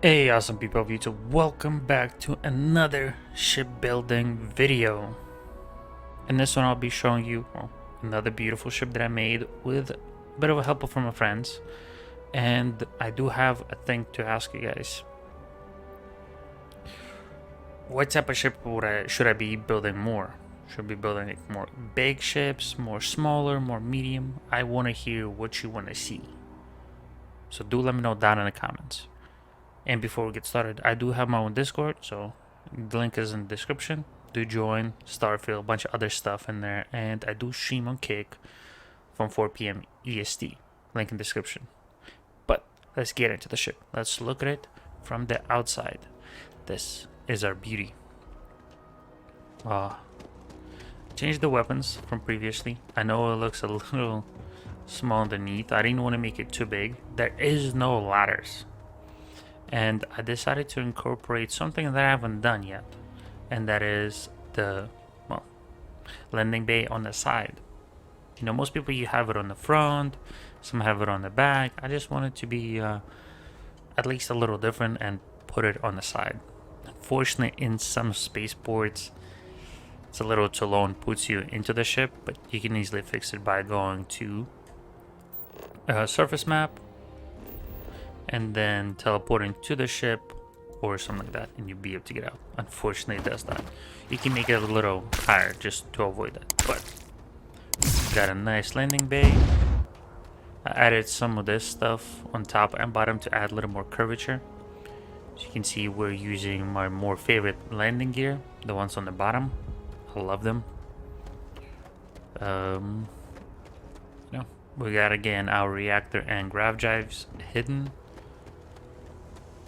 Hey awesome people of YouTube, welcome back to another shipbuilding video. In this one I'll be showing you another beautiful ship that I made with a bit of a help from my friends. And I do have a thing to ask you guys. What type of ship should I be building more? Should I be building like more big ships, more smaller, more medium? I want to hear what you want to see. So do let me know down in the comments. And before we get started, I do have my own Discord, so the link is in the description. Do join Starfield, a bunch of other stuff in there, and I do stream on Kick from 4 p.m. EST. Link in the description. But let's get into the ship. Let's look at it from the outside. This is our beauty. Changed the weapons from previously. I know it looks a little small underneath. I didn't want to make it too big. There is no ladders. And I decided to incorporate something that I haven't done yet, and that is the landing bay on the side. You know, most people you have it on the front, some have it on the back. I just wanted to be at least a little different and put it on the side. Unfortunately, in some spaceports, it's a little too low and puts you into the ship, but you can easily fix it by going to a surface map and then teleporting to the ship or something like that, and you'll be able to get out. Unfortunately, it does that. You can make it a little higher just to avoid that. But got a nice landing bay. I added some of this stuff on top and bottom to add a little more curvature. As you can see, we're using my more favorite landing gear, the ones on the bottom. I love them. We got again our reactor and grav drives hidden.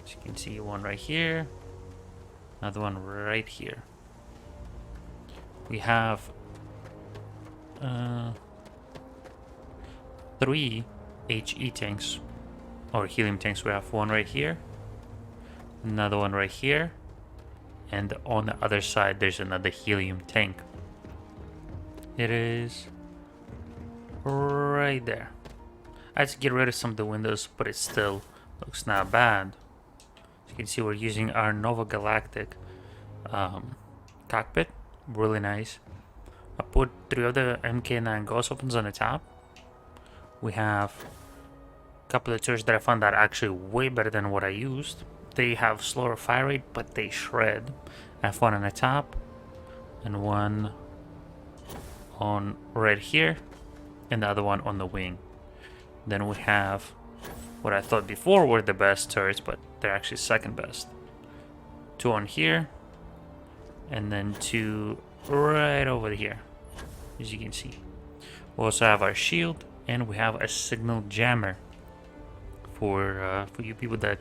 As you can see, one right here, another one right here. We have 3 HE tanks or helium tanks. We have one right here, another one right here, and on the other side there's another helium tank. It is right there. I had to get rid of some of the windows, but it still looks not bad. You can see we're using our Nova Galactic cockpit, really nice. I put 3 of the MK9 ghost opens on the top. We have a couple of turrets that I found that are actually way better than what I used. They have slower fire rate, but they shred. I have one on the top and one on right here and the other one on the wing. Then we have what I thought before were the best turrets, but they're actually second best. 2 on here, and then 2 right over here, as you can see. We also have our shield, and we have a signal jammer for you people that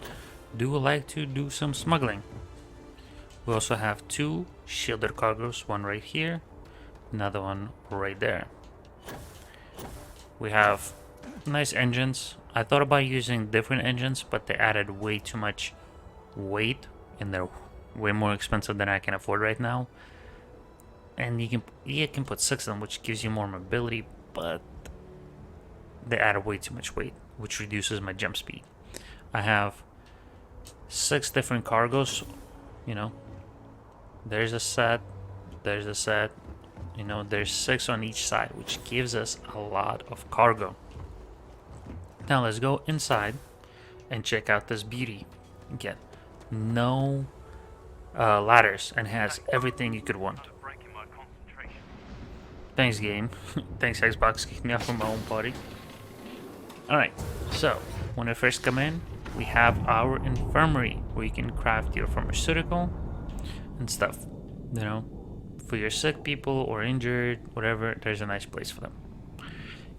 do like to do some smuggling. We also have 2 shielded cargos, one right here, another one right there. We have nice engines. I thought about using different engines, but they added way too much weight and they're way more expensive than I can afford right now. And you can put 6 of them, which gives you more mobility, but they added way too much weight, which reduces my jump speed. I have 6 different cargos, you know. There's a set, you know, there's 6 on each side, which gives us a lot of cargo. Now let's go inside and check out this beauty. Again, no ladders, and has everything you could want. Thanks, game. Thanks, Xbox, kicking me out from my own party. Alright, so when we first come in, we have our infirmary where you can craft your pharmaceutical and stuff. You know, for your sick people or injured, whatever, there's a nice place for them.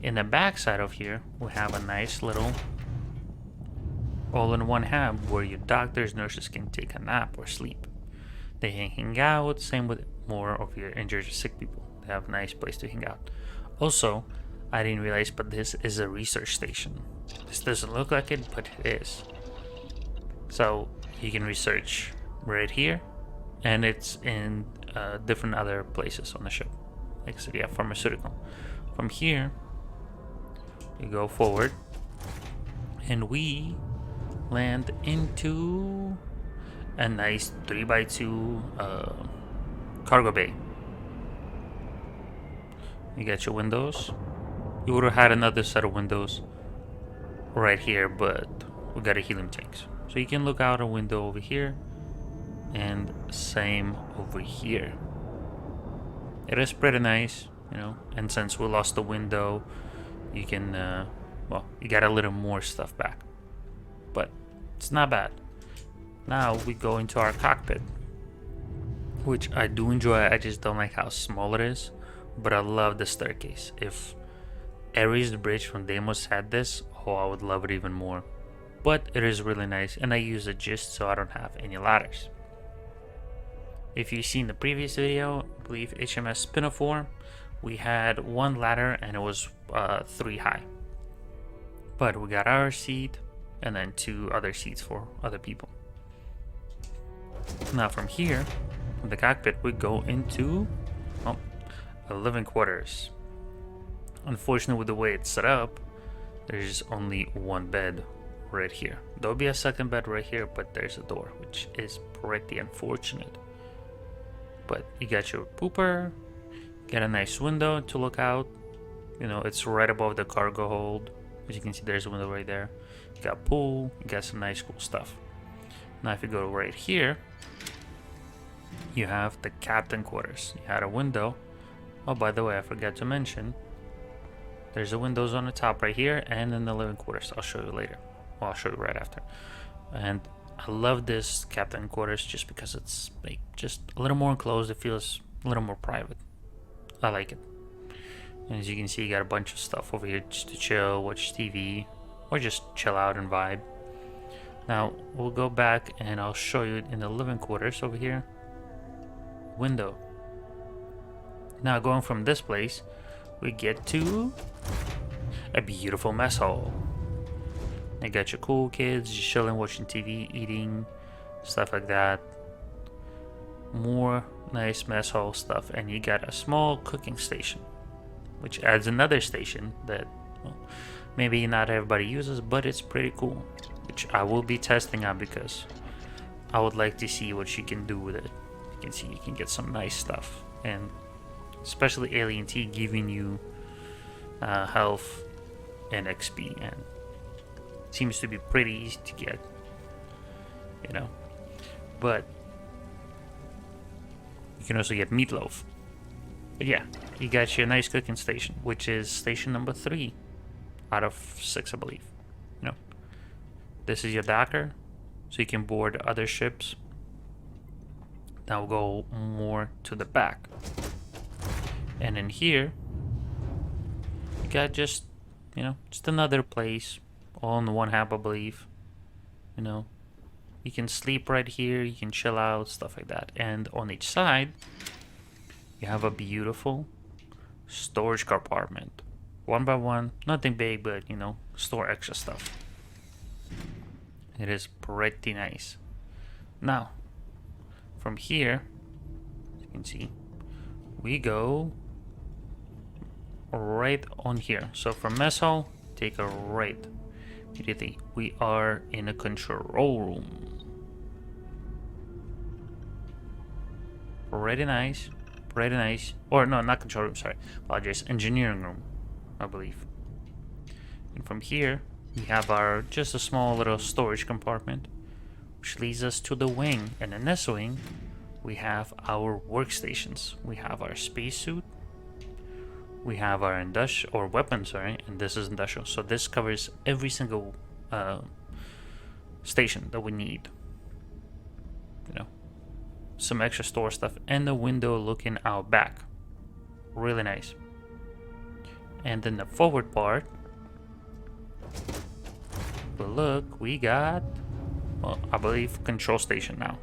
In the back side of here, we have a nice little all-in-one hub where your doctors, nurses can take a nap or sleep. They can hang out, same with more of your injured or sick people. They have a nice place to hang out. Also, I didn't realize, but this is a research station. This doesn't look like it, but it is. So you can research right here, and it's in different other places on the ship. Like I said, you have pharmaceutical. From here, you go forward, and we land into a nice 3x2 cargo bay. You got your windows. You would have had another set of windows right here, but we got a helium tanks. So you can look out a window over here, and same over here. It is pretty nice, you know, and since we lost the window, you can, well, you got a little more stuff back. But it's not bad. Now we go into our cockpit, which I do enjoy. I just don't like how small it is, but I love the staircase. If Ares the Bridge from Deimos had this, oh, I would love it even more. But it is really nice, and I use it just so I don't have any ladders. If you've seen the previous video, I believe HMS Pinafore, we had one ladder and it was 3 high. But we got our seat and then 2 other seats for other people. Now from here, from the cockpit, we go into living quarters. Unfortunately, with the way it's set up, there's only one bed right here. There'll be a second bed right here, but there's a door, which is pretty unfortunate. But you got your pooper, get a nice window to look out. You know, it's right above the cargo hold. As you can see, there's a window right there. You got pool, you got some nice cool stuff. Now if you go right here, you have the captain quarters. You had a window. Oh, by the way, I forgot to mention, there's the windows on the top right here and in the living quarters. I'll show you later. Well, I'll show you right after. And I love this captain quarters just because it's like just a little more enclosed. It feels a little more private. I like it. And as you can see, you got a bunch of stuff over here just to chill, watch TV, or just chill out and vibe. Now we'll go back and I'll show you in the living quarters over here. Window. Now going from this place, we get to a beautiful mess hall. You got your cool kids just chilling, watching TV, eating, stuff like that. More nice mess hall stuff, and you got a small cooking station, which adds another station that, well, maybe not everybody uses, but it's pretty cool, which I will be testing out because I would like to see what you can do with it. You can see you can get some nice stuff, and especially Alien T giving you health and XP, and seems to be pretty easy to get, you know. But you can also get meatloaf. But yeah, you got your nice cooking station, which is station number 3 out of 6, I believe. You know, this is your docker, so you can board other ships. Now we'll go more to the back, and in here you got just, you know, just another place, all in one half, I believe. You know, you can sleep right here, you can chill out, stuff like that. And on each side, you have a beautiful storage compartment. 1 by 1, nothing big, but, you know, store extra stuff. It is pretty nice. Now, from here, as you can see, we go right on here. So from mess hall, take a right. Immediately, we are in a control room. Pretty nice. Pretty nice. Or no, not control room, sorry. Apologize. Engineering room, I believe. And from here, we have our just a small little storage compartment, which leads us to the wing. And in this wing, we have our workstations. We have our spacesuit. We have our industrial, or weapons, sorry, and this is industrial. So this covers every single station that we need. You know, some extra store stuff, and the window looking out back. Really nice. And then the forward part, but look, we got, well, I believe control station now.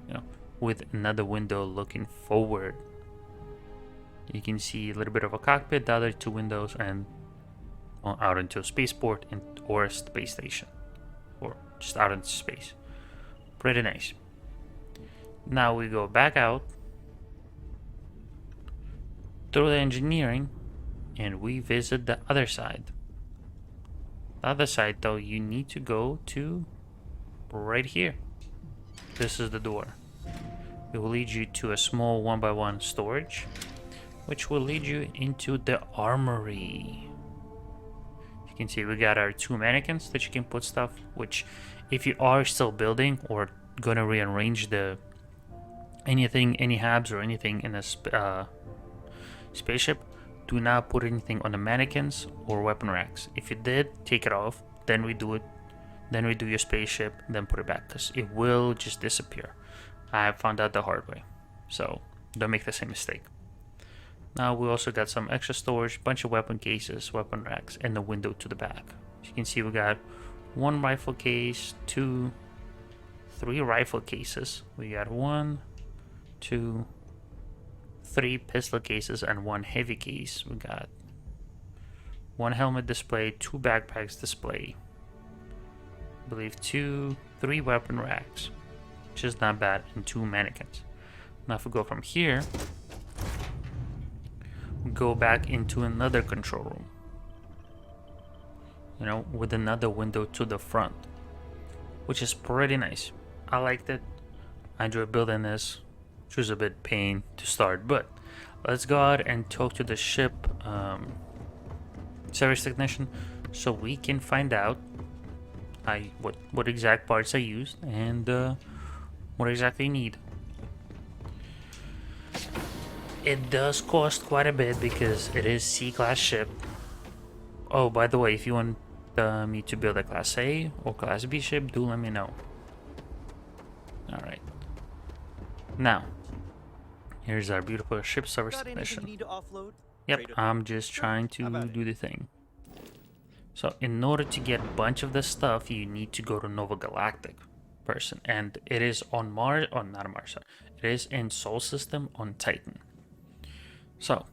You know, with another window looking forward. You can see a little bit of a cockpit, the other 2 windows, and well, out into a spaceport or a space station, or just out into space. Pretty nice. Now we go back out through the engineering, and we visit the other side. The other side, though, you need to go to right here. This is the door. It will lead you to a small 1x1 storage, which will lead you into the armory. You can see we got our 2 mannequins that you can put stuff, which if you are still building or gonna rearrange the anything, any hubs or anything in a spaceship, do not put anything on the mannequins or weapon racks. If you did, take it off, then redo it, then redo your spaceship, then put it back, because it will just disappear. I found out the hard way, so don't make the same mistake. Now we also got some extra storage, bunch of weapon cases, weapon racks, and the window to the back. As you can see, we got 1 rifle case, 2, 3 rifle cases. We got 1, 2, 3 pistol cases, and 1 heavy case. We got 1 helmet display, 2 backpacks display. I believe 3 weapon racks, which is not bad, and 2 mannequins. Now if we go from here, go back into another control room, you know, with another window to the front, which is pretty nice. I liked it. I enjoy building this, which was a bit pain to start, but let's go out and talk to the ship service technician so we can find out what exact parts I used and what exactly I need. It does cost quite a bit because it is C-class ship. Oh, by the way, if you want me to build a Class A or Class B ship, do let me know. Alright. Now, here's our beautiful ship service technician. Yep, I'm just trying to do the thing. So, in order to get a bunch of this stuff, you need to go to Nova Galactic person. And it is on Mars, or not on Mars, sorry. It is in Sol System on Titan. So,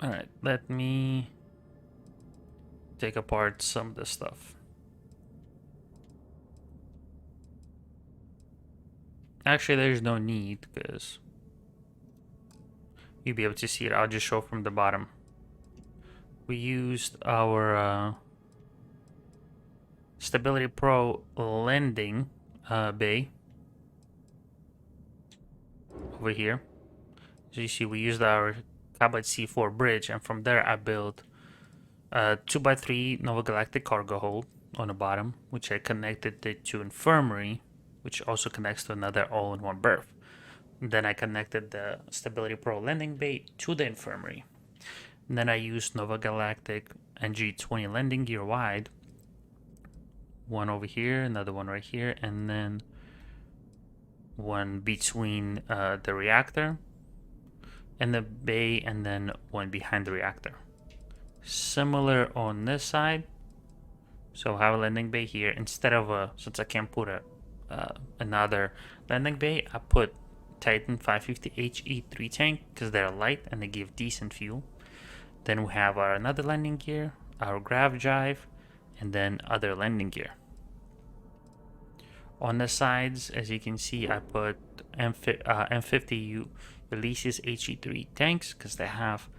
alright, let me take apart some of this stuff. Actually, there's no need because you'll be able to see it. I'll just show from the bottom. We used our Stability Pro landing bay over here. So you see we used our Carbide C4 bridge, and from there I built a 2x3 Nova Galactic cargo hold on the bottom, which I connected it to infirmary, which also connects to another all-in-one berth. And then I connected the Stability Pro landing bay to the infirmary. And then I used Nova Galactic NG20 landing gear wide. One over here, another one right here, and then one between the reactor and the bay, and then one behind the reactor. Similar on this side. So I have a landing bay here. Instead of since I can't put another landing bay, I put Titan 550 HE3 tank because they're light and they give decent fuel. Then we have our another landing gear, our grav drive, and then other landing gear. On the sides, as you can see, I put M50U Ulysses HE3 tanks because they have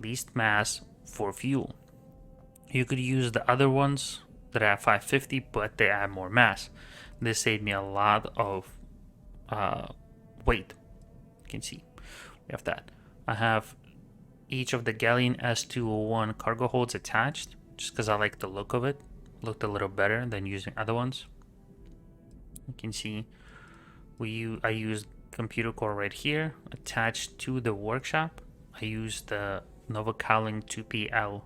least mass for fuel. You could use the other ones that have 550, but they add more mass. This saved me a lot of weight. You can see we have that. I have each of the Galleon S201 cargo holds attached just because I like the look of it. Looked a little better than using other ones. You can see I used computer core right here attached to the workshop. I used the Nova Cowling 2PL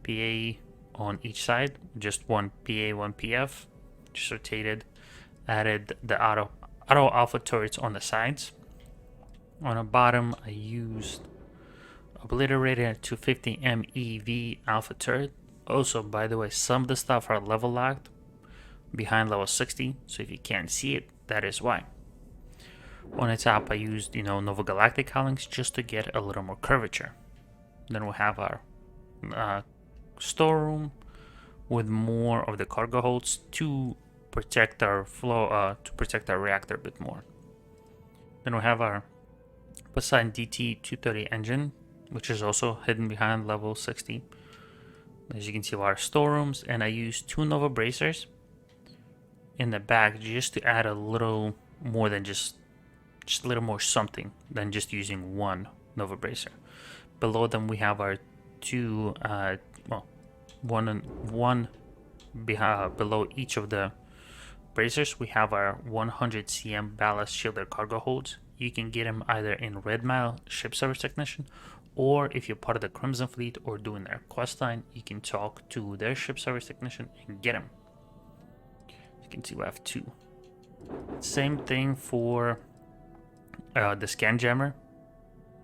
PA on each side, just one PA, one PF, just rotated. Added the auto alpha turrets on the sides. On the bottom, I used obliterated 250 MEV alpha turret. Also, by the way, some of the stuff are level locked behind level 60, so if you can't see it, that is why. On the top, I used, Nova Galactic cowlings just to get a little more curvature. Then we have our storeroom with more of the cargo holds to protect our flow, to protect our reactor a bit more. Then we have our Poseidon DT230 engine, which is also hidden behind level 60. As you can see, our storerooms, and I used 2 Nova bracers in the back just to add a little more than just a little more something than just using 1 Nova bracer. Below them we have our 2 well, one below each of the bracers we have our 100 cm ballast shielded cargo holds. You can get them either in Red Mile Ship Service Technician, or if you're part of the Crimson Fleet or doing their quest line, you can talk to their Ship Service Technician and get them. You can see we have 2. Same thing for the Scan Jammer,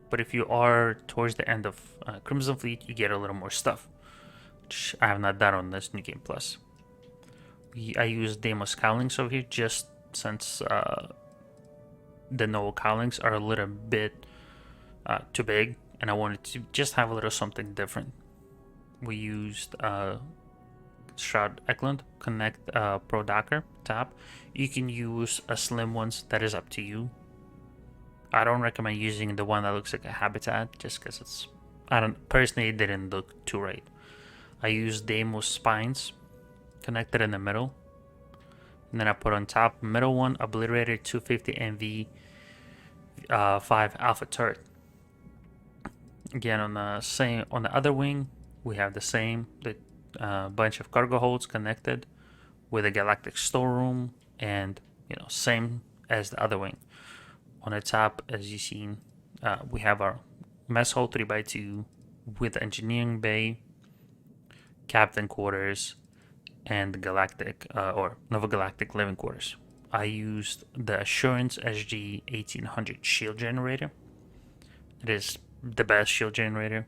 but if you are towards the end of Crimson Fleet, you get a little more stuff, which I have not done on this New Game Plus. I use Deimos Cowlings over here just since the Noel Cowlings are a little bit too big, and I wanted to just have a little something different. We used Shroud Eklund Connect Pro Docker tab. You can use a slim ones, that is up to you. I don't recommend using the one that looks like a habitat just because it's, personally it didn't look too right. I used Deimos spines connected in the middle, and then I put on top middle one Obliterator 250 NV 5 Alpha turret. Again, on the other wing we have the same bunch of cargo holds connected with a galactic storeroom, and same as the other wing. On the top, as you've seen, we have our mess hall 3x2 with engineering bay, captain quarters, and the galactic or Nova Galactic living quarters. I used the Assurance SG 1800 shield generator. It is the best shield generator,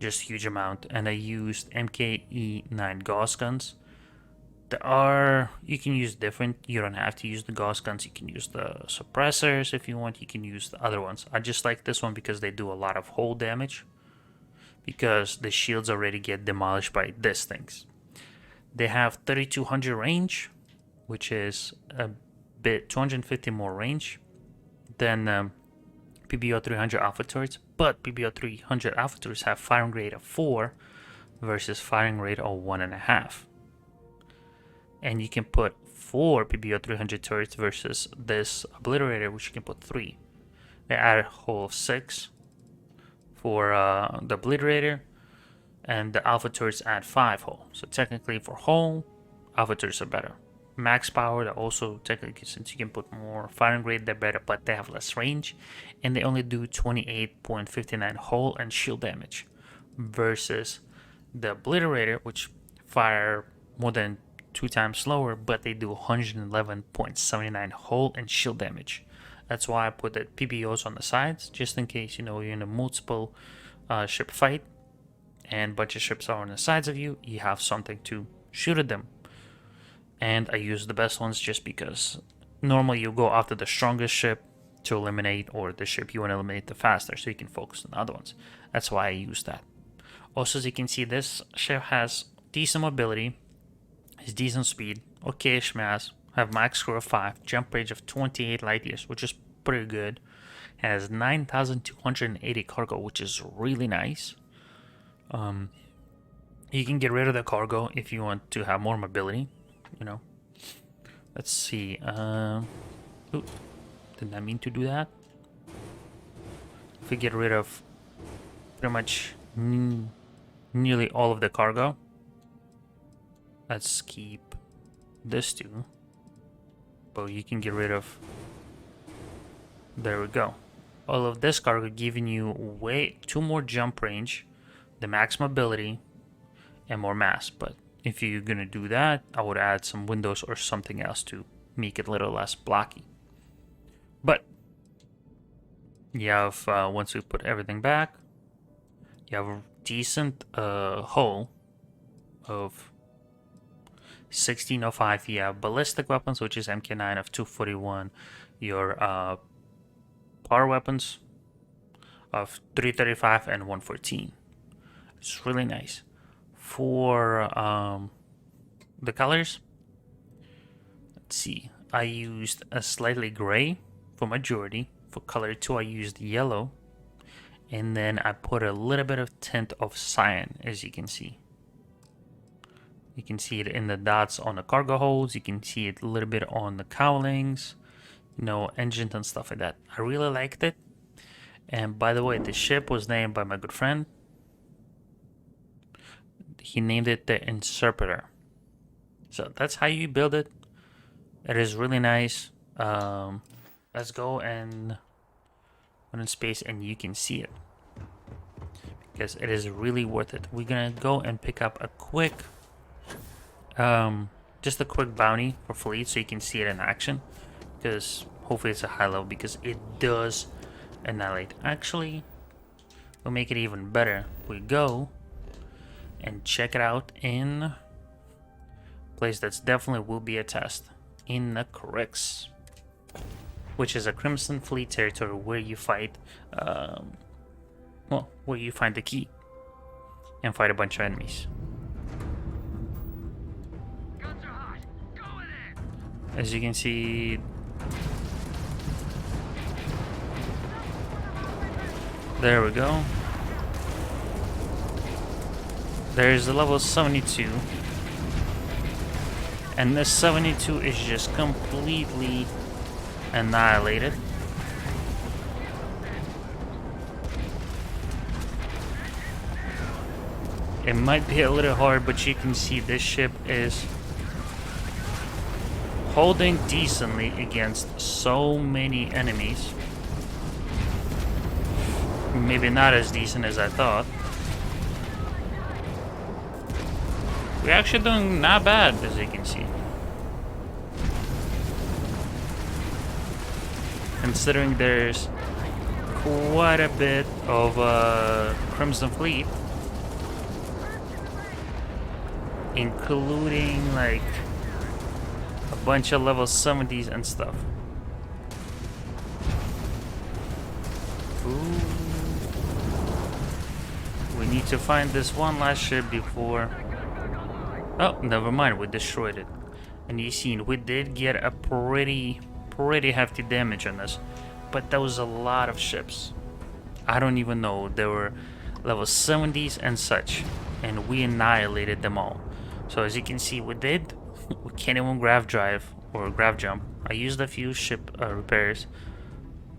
just huge amount. And I used MKE9 Gauss guns. You can use different, you don't have to use the Gauss guns, you can use the suppressors if you want, you can use the other ones. I just like this one because they do a lot of hull damage, because the shields already get demolished by these things. They have 3200 range, which is a bit 250 more range than PBO 300 Alpha turrets, but PBO 300 Alpha turrets have firing rate of 4 versus firing rate of 1.5. And you can put 4 PBO 300 turrets versus this Obliterator, which you can put 3. They added a hull of 6 for the Obliterator, and the Alpha turrets add 5 hull. So technically for hull, Alpha turrets are better. Max power, they're also technically, since you can put more firing rate, they're better, but they have less range, and they only do 28.59 hull and shield damage versus the Obliterator, which fire more than 2 times slower, but they do 111.79 hull and shield damage. That's why I put the PBOs on the sides, just in case you're in a multiple ship fight and a bunch of ships are on the sides of you, you have something to shoot at them. And I use the best ones just because normally you go after the strongest ship to eliminate, or the ship you want to eliminate the faster, so you can focus on the other ones. That's why I use that. Also, as you can see, this ship has decent mobility, has decent speed, okayish mass, have max score of 5, jump range of 28 light years, which is pretty good. Has 9,280 cargo, which is really nice. You can get rid of the cargo if you want to have more mobility. Let's see. Ooh, did not mean to do that. If we get rid of pretty much nearly all of the cargo, let's keep this too. But you can get rid of. There we go. All of this cargo giving you way 2 more jump range, the max mobility, and more mass. But if you're gonna do that, I would add some windows or something else to make it a little less blocky. But you have, once we put everything back, you have a decent hull of 1605. You have ballistic weapons, which is MK9 of 241. Your power weapons of 335 and 114. It's really nice. For the colors, let's see, I used a slightly gray for majority. For color 2 I used yellow, And then I put a little bit of tint of cyan, as you can see. You can see it in the dots on the cargo holds. You can see it a little bit on the cowlings, you know, engines and stuff like that. I really liked it. And by the way, the ship was named by my good friend. He named it the Interpreter. So that's how you build it. It is really nice. Let's go and put in space and you can see it. Because it is really worth it. We're gonna go and pick up a quick just a quick bounty for fleet so you can see it in action, because hopefully it's a high level, because it does annihilate. Actually, we'll make it even better. We go and check it out in a place that's definitely will be a test, in the Crix, which is a Crimson Fleet territory where you fight well, where you find the key and fight a bunch of enemies. As you can see, there we go. There's the level 72. And this 72 is just completely annihilated. It might be a little hard, but you can see this ship is holding decently against so many enemies. Maybe not as decent as I thought. We're actually doing not bad, as you can see. Considering there's quite a bit of Crimson Fleet, including like a bunch of level 70s and stuff. Ooh. We need to find this one last ship before... Oh, never mind, we destroyed it. And you seen, we did get a pretty hefty damage on this, but that was a lot of ships. I don't even know, there were level 70s and such, and we annihilated them all. So as you can see, we can't even grav drive or grav jump. I used a few ship repairs,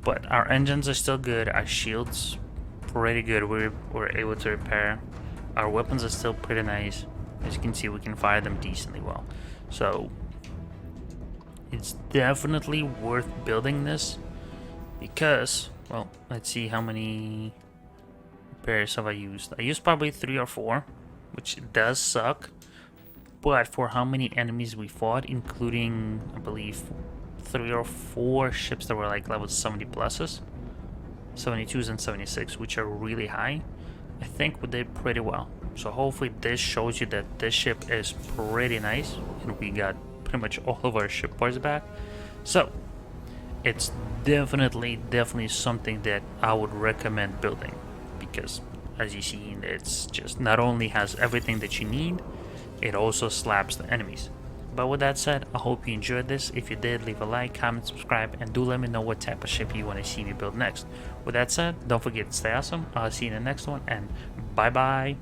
but our engines are still good. Our shields pretty good. We're able to repair. Our weapons are still pretty nice. As you can see, we can fire them decently well. So it's definitely worth building this, because, well, let's see how many repairs have I used. I used probably 3 or 4, which does suck. But for how many enemies we fought, including, I believe, 3 or 4 ships that were like level 70 pluses, 72s and 76, which are really high, I think we did pretty well. So hopefully this shows you that this ship is pretty nice, and we got pretty much all of our ship parts back. So it's definitely something that I would recommend building, because as you see, it's just not only has everything that you need, it also slaps the enemies. But with that said, I hope you enjoyed this. If you did, leave a like, comment, subscribe, and do let me know what type of ship you want to see me build next. With that said, don't forget to stay awesome. I'll see you in the next one, and bye bye.